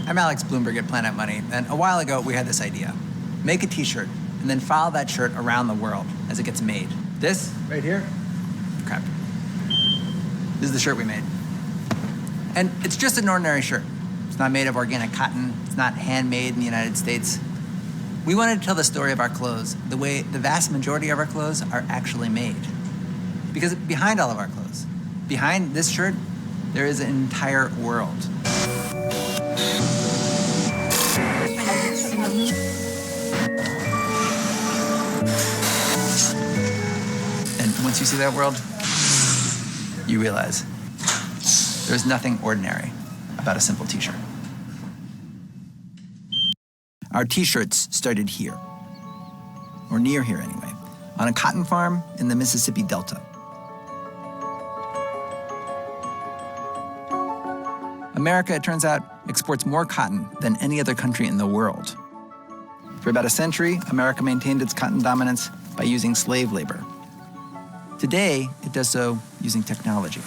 I'm Alex Bloomberg at Planet Money, and a while ago we had this idea. Make a t-shirt, and then follow that shirt around the world as it gets made. This, right here, crap. This is the shirt we made. And it's just an ordinary shirt. It's not made of organic cotton. It's not handmade in the United States. We wanted to tell the story of our clothes the way the vast majority of our clothes are actually made. Because behind all of our clothes, behind this shirt, there is an entire world. And once you see that world, you realize there's nothing ordinary about a simple t-shirt. Our t-shirts started here, or near here anyway, on a cotton farm in the Mississippi Delta. America, it turns out, exports more cotton than any other country in the world. For about a century, America maintained its cotton dominance by using slave labor. Today, it does so using technology.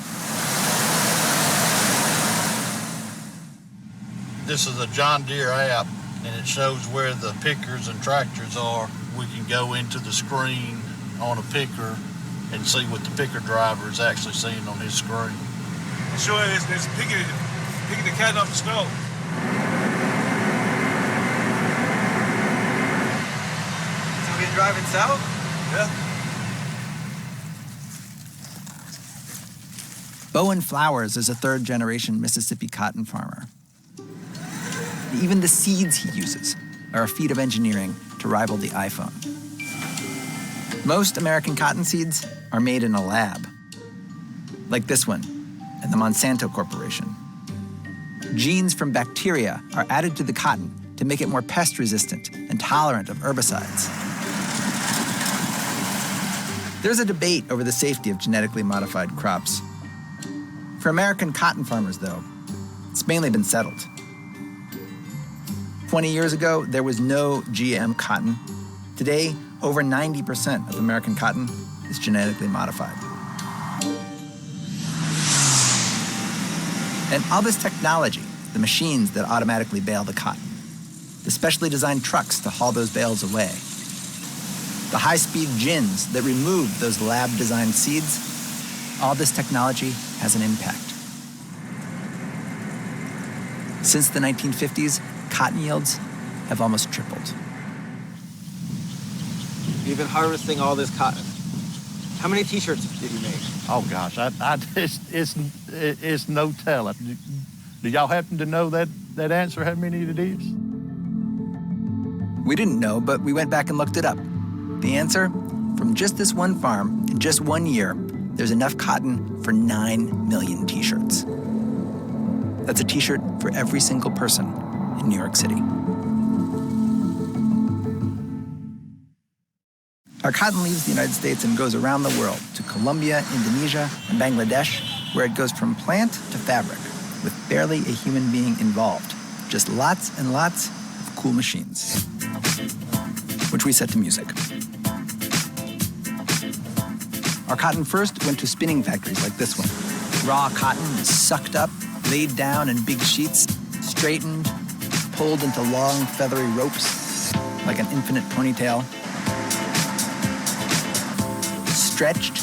This is a John Deere app, and it shows where the pickers and tractors are. We can go into the screen on a picker and see what the picker driver is actually seeing on his screen. Sure, it's picking the cotton off the snow. So we're driving south? Yeah. Bowen Flowers is a third-generation Mississippi cotton farmer. Even the seeds he uses are a feat of engineering to rival the iPhone. Most American cotton seeds are made in a lab, like this one at the Monsanto Corporation. Genes from bacteria are added to the cotton to make it more pest-resistant and tolerant of herbicides. There's a debate over the safety of genetically modified crops. For American cotton farmers, though, it's mainly been settled. 20 years ago, there was no GM cotton. Today, over 90% of American cotton is genetically modified. And all this technology, the machines that automatically bale the cotton, the specially designed trucks to haul those bales away, the high-speed gins that remove those lab-designed seeds, all this technology has an impact. Since the 1950s, cotton yields have almost tripled. You've been harvesting all this cotton. How many t-shirts did you make? Oh gosh, it's no telling. Do y'all happen to know that answer, how many it is? We didn't know, but we went back and looked it up. The answer? From just this one farm, in just 1 year, there's enough cotton for 9 million t-shirts. That's a t-shirt for every single person in New York City. Our cotton leaves the United States and goes around the world to Colombia, Indonesia, and Bangladesh, where it goes from plant to fabric, with barely a human being involved. Just lots and lots of cool machines, which we set to music. Our cotton first went to spinning factories like this one. Raw cotton is sucked up, laid down in big sheets, straightened, pulled into long, feathery ropes, like an infinite ponytail, stretched,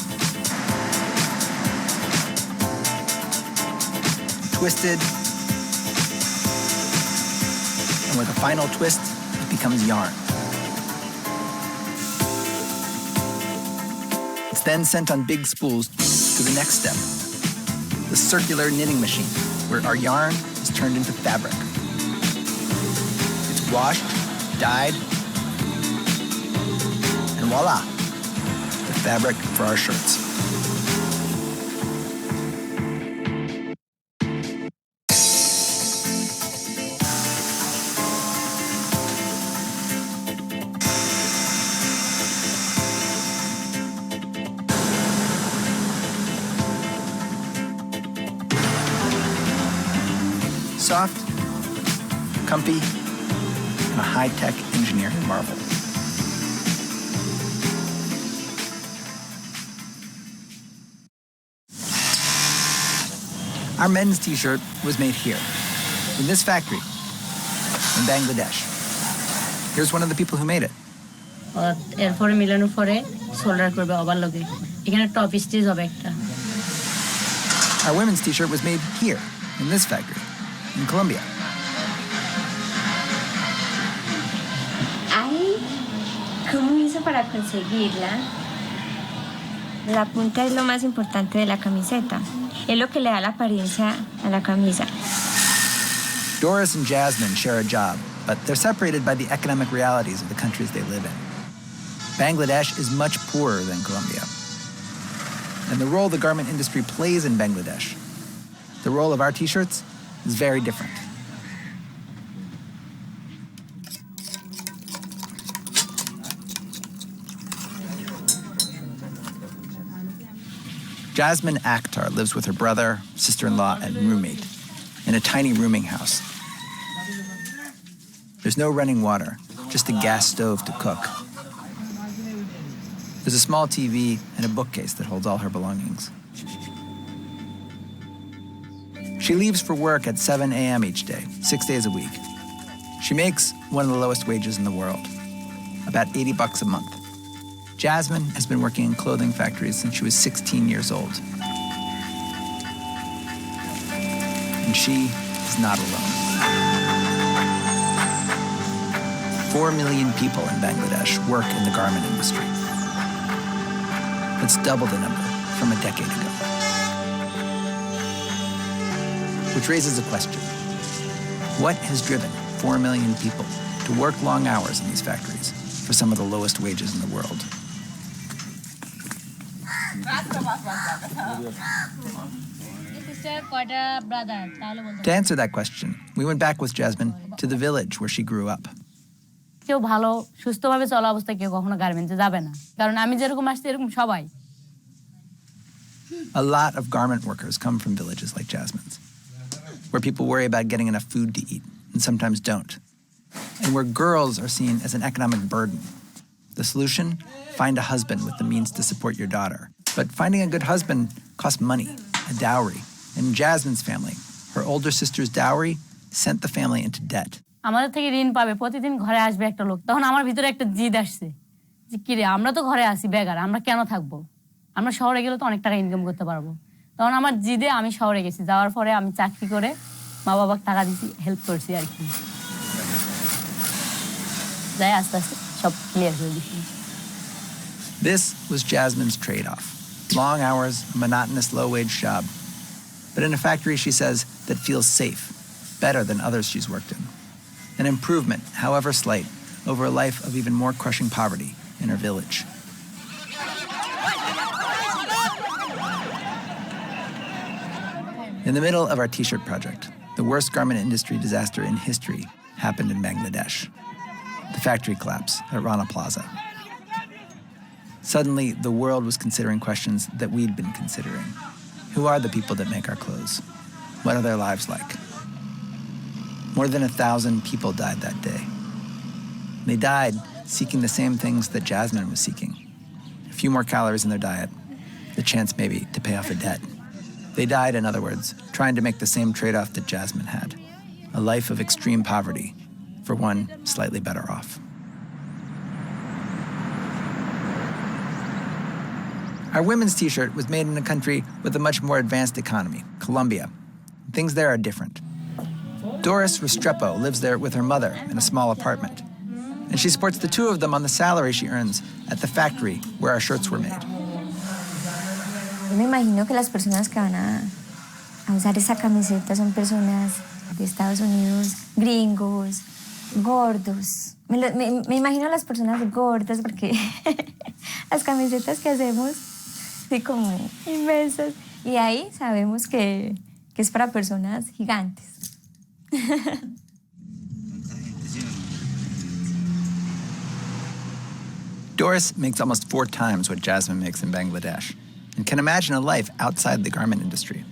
twisted, and with a final twist, it becomes yarn. It's then sent on big spools to the next step, the circular knitting machine, where our yarn is turned into fabric. It's washed, dyed, and voila, the fabric for our shirts. Soft, comfy, and a high-tech engineering marvel. Our men's t-shirt was made here, in this factory, in Bangladesh. Here's one of the people who made it. এরপরে মিলানোর পরে solder করবে আবার লগে এখানে top stitch হবে একটা Our women's t-shirt was made here, in this factory, in Colombia. ¿Cómo hizo para conseguirla? La punta es lo más importante de la camiseta. Es lo que le da la apariencia a la camisa. Doris and Jasmine share a job, but they're separated by the economic realities of the countries they live in. Bangladesh is much poorer than Colombia. And the role the garment industry plays in Bangladesh, the role of our t-shirts, is very different. Jasmine Akhtar lives with her brother, sister-in-law, and roommate in a tiny rooming house. There's no running water, just a gas stove to cook. There's a small TV and a bookcase that holds all her belongings. She leaves for work at 7 a.m. each day, 6 days a week. She makes one of the lowest wages in the world, about $80 a month. Jasmine has been working in clothing factories since she was 16 years old. And she is not alone. 4 million people in Bangladesh work in the garment industry. That's double the number from a decade ago. Which raises a question. What has driven 4 million people to work long hours in these factories for some of the lowest wages in the world? To answer that question, we went back with Jasmine to the village where she grew up. কেউ ভালো সুস্থভাবে চলা অবস্থায় কেউ কখনো গার্মেন্টসে যাবে না কারণ আমি যেরকম আসছি এরকম সবাই A lot of garment workers come from villages like Jasmine's, where people worry about getting enough food to eat and sometimes don't, and where girls are seen as an economic burden. The solution? Find a husband with the means to support your daughter. But finding a good husband costs money, a dowry. And in Jasmine's family, her older sister's dowry sent the family into debt. আমাদের থেকে ঋণ পাবে প্রতিদিন ঘরে আসবে একটা লোক তখন আমার ভিতরে একটা জিদ আসছে যে কি রে আমরা তো ঘরে আসি বেকার আমরা কেন থাকবো আমরা শহরে গেলে তো অনেক টাকা ইনকাম করতে পারবো তখন আমার জিদে আমি শহরে গেছি যাওয়ার পরে আমি চাকরি করে মা বাবাকে টাকা দিছি হেল্প করছি আর কি যাই আস্তে আস্তে সব ক্লিয়ার করে দিচ্ছি This was Jasmine's trade-off. Long hours, a monotonous low-wage job. But in a factory, she says, that feels safe, better than others she's worked in. An improvement, however slight, over a life of even more crushing poverty in her village. In the middle of our t-shirt project, the worst garment industry disaster in history happened in Bangladesh. The factory collapse at Rana Plaza. Suddenly, the world was considering questions that we'd been considering. Who are the people that make our clothes? What are their lives like? More than 1,000 people died that day. They died seeking the same things that Jasmine was seeking. A few more calories in their diet, the chance maybe to pay off a debt. They died, in other words, trying to make the same trade-off that Jasmine had, a life of extreme poverty for one slightly better off. Our women's t-shirt was made in a country with a much more advanced economy, Colombia. Things there are different. Doris Restrepo lives there with her mother in a small apartment. And she supports the two of them on the salary she earns at the factory where our shirts were made. Yo me imagino que las personas que van a usar esa camiseta son personas de Estados Unidos, gringos, gordos. Me imagino a las personas gordas porque las camisetas que hacemos así como inmensas. Y ahí sabemos que es para personas gigantes. Doris makes almost 4 times what Jasmine makes in Bangladesh and can imagine a life outside the garment industry.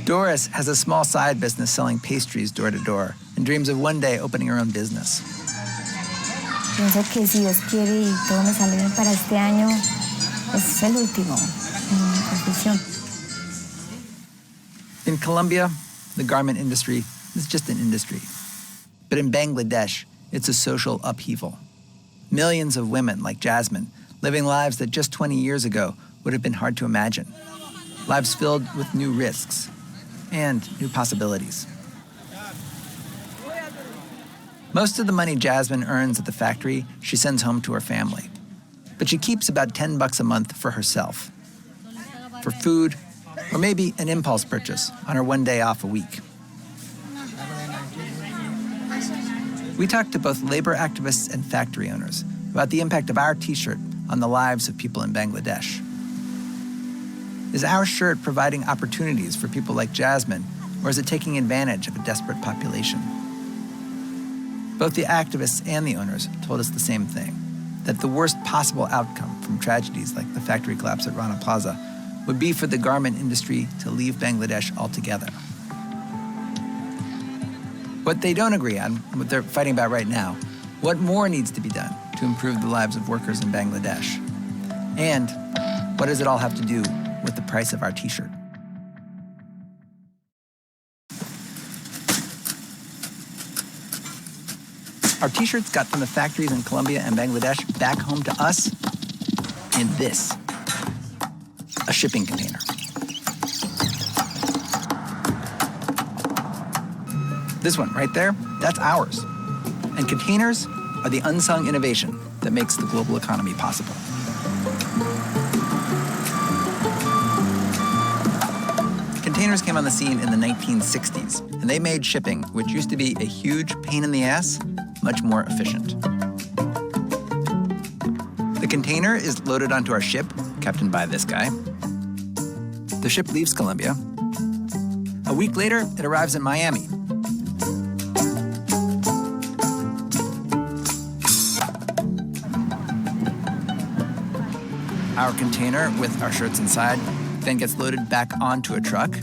Doris has a small side business selling pastries door to door and dreams of one day opening her own business. Pienso que si Dios quiere y todo me sale bien para este año, es el último en mi profesión. In Colombia, the garment industry is just an industry. But in Bangladesh, it's a social upheaval. Millions of women like Jasmine living lives that just 20 years ago would have been hard to imagine. Lives filled with new risks and new possibilities. Most of the money Jasmine earns at the factory, she sends home to her family. But she keeps about $10 a month for herself, for food, or maybe an impulse purchase on her one day off a week. We talked to both labor activists and factory owners about the impact of our T-shirt on the lives of people in Bangladesh. Is our shirt providing opportunities for people like Jasmine, or is it taking advantage of a desperate population? Both the activists and the owners told us the same thing, that the worst possible outcome from tragedies like the factory collapse at Rana Plaza would be for the garment industry to leave Bangladesh altogether. What they don't agree on, what they're fighting about right now, what more needs to be done to improve the lives of workers in Bangladesh? And what does it all have to do with the price of our T-shirt? Our T-shirts got from the factories in Colombia and Bangladesh back home to us in this, a shipping container. This one right there, that's ours. And containers are the unsung innovation that makes the global economy possible. Containers came on the scene in the 1960s, and they made shipping, which used to be a huge pain in the ass, much more efficient. The container is loaded onto our ship, captained by this guy. The ship leaves Colombia. A week later, it arrives in Miami. Our container with our shirts inside then gets loaded back onto a truck,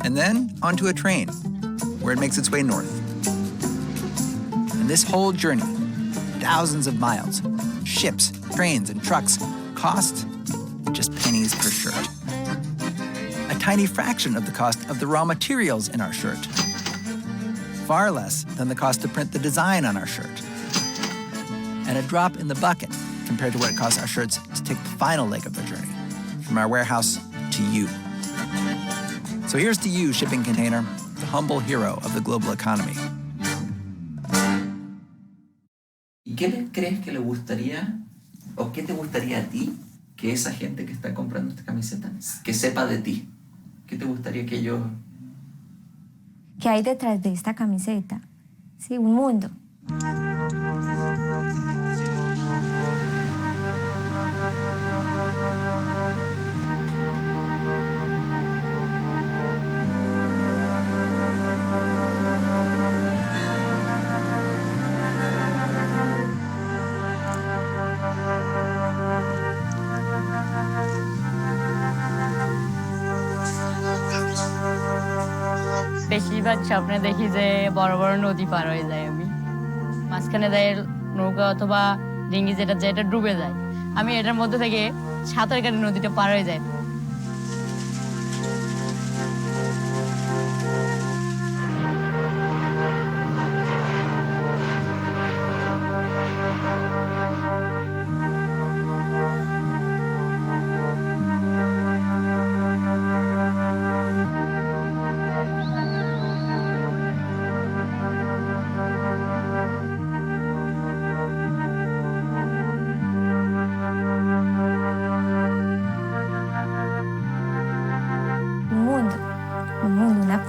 and then onto a train, where it makes its way north. And this whole journey, thousands of miles, ships, trains, and trucks, cost just pennies per shirt. A tiny fraction of the cost of the raw materials in our shirt. Far less than the cost to print the design on our shirt. And a drop in the bucket compared to what it costs our shirts to take the final leg of their journey, from our warehouse to you. So here's to you, shipping container, the humble hero of the global economy. ¿Y qué les crees que le gustaría, o qué te gustaría a ti, que esa gente que está comprando esta camiseta, que sepa de ti? ¿Qué te gustaría que ellos... ¿Qué hay detrás de esta camiseta? Sí, un mundo. বেশিরভাগ স্বপ্নে দেখি যে বড় বড় নদী পার হয়ে যায় আমি মাঝখানে যায় নৌকা অথবা ডিঙ্গি যেটা ডুবে যায় আমি এটার মধ্যে থেকে সাঁতার কাটে নদীটা পার হয়ে যায়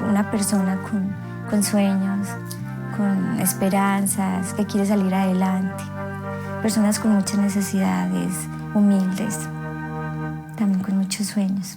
Una persona con sueños, con esperanzas, que quiere salir adelante. Personas con muchas necesidades, humildes, también con muchos sueños.